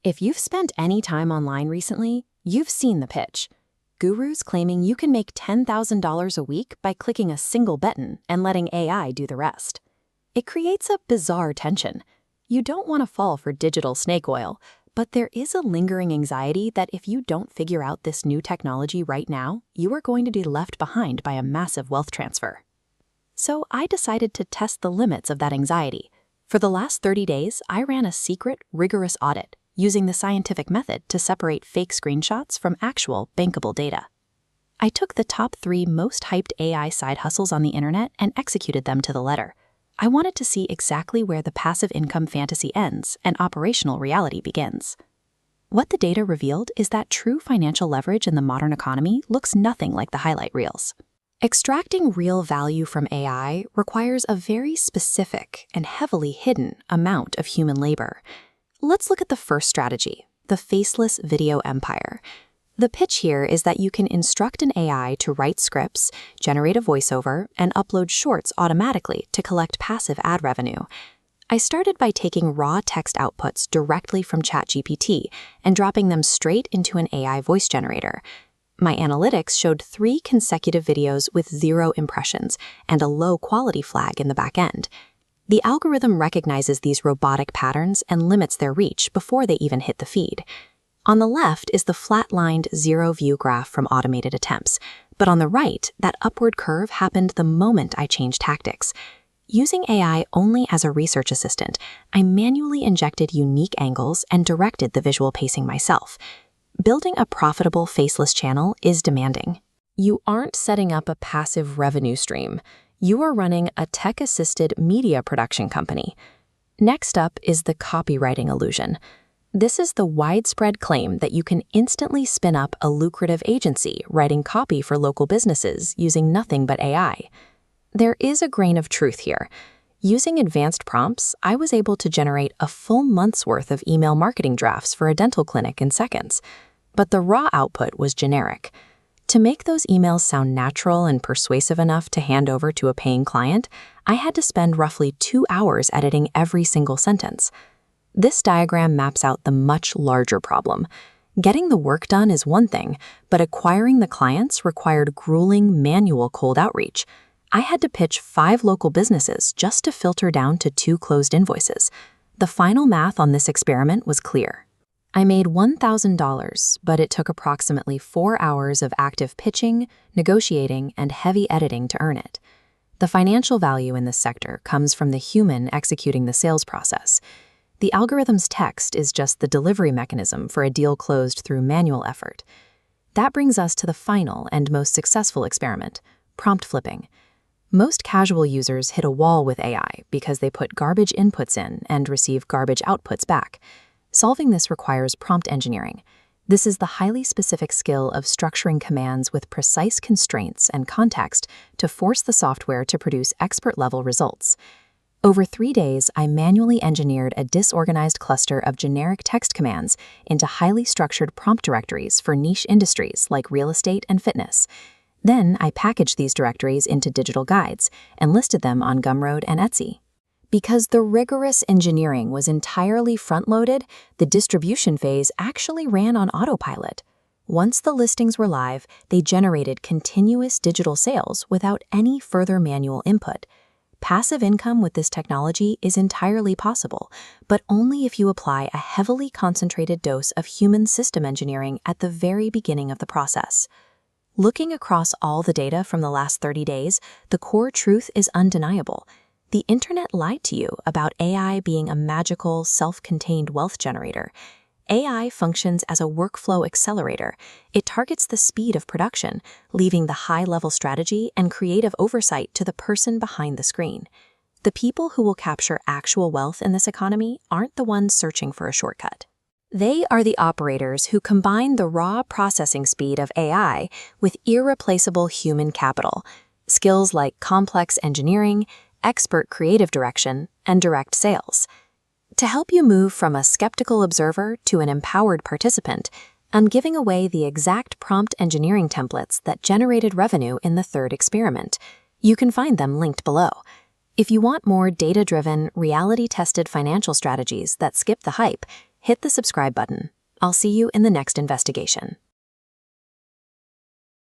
If you've spent any time online recently, you've seen the pitch. Gurus claiming you can make $10,000 a week by clicking a single button and letting AI do the rest. It creates a bizarre tension. You don't want to fall for digital snake oil, but there is a lingering anxiety that if you don't figure out this new technology right now, you are going to be left behind by a massive wealth transfer. So I decided to test the limits of that anxiety. For the last 30 days, I ran a secret, rigorous audit, using the scientific method to separate fake screenshots from actual, bankable data. I took the top 3 most hyped AI side hustles on the internet and executed them to the letter. I wanted to see exactly where the passive income fantasy ends and operational reality begins. What the data revealed is that true financial leverage in the modern economy looks nothing like the highlight reels. Extracting real value from AI requires a very specific and heavily hidden amount of human labor. Let's look at the first strategy, the faceless video empire. The pitch here is that you can instruct an AI to write scripts, generate a voiceover, and upload shorts automatically to collect passive ad revenue. I started by taking raw text outputs directly from ChatGPT and dropping them straight into an AI voice generator. My analytics showed 3 consecutive videos with 0 impressions and a low quality flag in the back end. The algorithm recognizes these robotic patterns and limits their reach before they even hit the feed. On the left is the flat-lined 0-view graph from automated attempts, but on the right, that upward curve happened the moment I changed tactics. Using AI only as a research assistant, I manually injected unique angles and directed the visual pacing myself. Building a profitable faceless channel is demanding. You aren't setting up a passive revenue stream. You are running a tech-assisted media production company. Next up is the copywriting illusion. This is the widespread claim that you can instantly spin up a lucrative agency writing copy for local businesses using nothing but AI. There is a grain of truth here. Using advanced prompts, I was able to generate a full month's worth of email marketing drafts for a dental clinic in seconds. But the raw output was generic. To make those emails sound natural and persuasive enough to hand over to a paying client, I had to spend roughly 2 hours editing every single sentence. This diagram maps out the much larger problem. Getting the work done is one thing, but acquiring the clients required grueling manual cold outreach. I had to pitch 5 local businesses just to filter down to 2 closed invoices. The final math on this experiment was clear. I made $1,000, but it took approximately 4 hours of active pitching, negotiating, and heavy editing to earn it. The financial value in this sector comes from the human executing the sales process. The algorithm's text is just the delivery mechanism for a deal closed through manual effort. That brings us to the final and most successful experiment, prompt flipping. Most casual users hit a wall with AI because they put garbage inputs in and receive garbage outputs back. Solving this requires prompt engineering. This is the highly specific skill of structuring commands with precise constraints and context to force the software to produce expert-level results. Over 3 days, I manually engineered a disorganized cluster of generic text commands into highly structured prompt directories for niche industries like real estate and fitness. Then I packaged these directories into digital guides and listed them on Gumroad and Etsy. Because the rigorous engineering was entirely front-loaded, the distribution phase actually ran on autopilot. Once the listings were live, they generated continuous digital sales without any further manual input. Passive income with this technology is entirely possible, but only if you apply a heavily concentrated dose of human system engineering at the very beginning of the process. Looking across all the data from the last 30 days, the core truth is undeniable. The internet lied to you about AI being a magical, self-contained wealth generator. AI functions as a workflow accelerator. It targets the speed of production, leaving the high-level strategy and creative oversight to the person behind the screen. The people who will capture actual wealth in this economy aren't the ones searching for a shortcut. They are the operators who combine the raw processing speed of AI with irreplaceable human capital, skills like complex engineering, expert creative direction, and direct sales. To help you move from a skeptical observer to an empowered participant, I'm giving away the exact prompt engineering templates that generated revenue in the 3rd experiment. You can find them linked below. If you want more data-driven, reality-tested financial strategies that skip the hype, hit the subscribe button. I'll see you in the next investigation.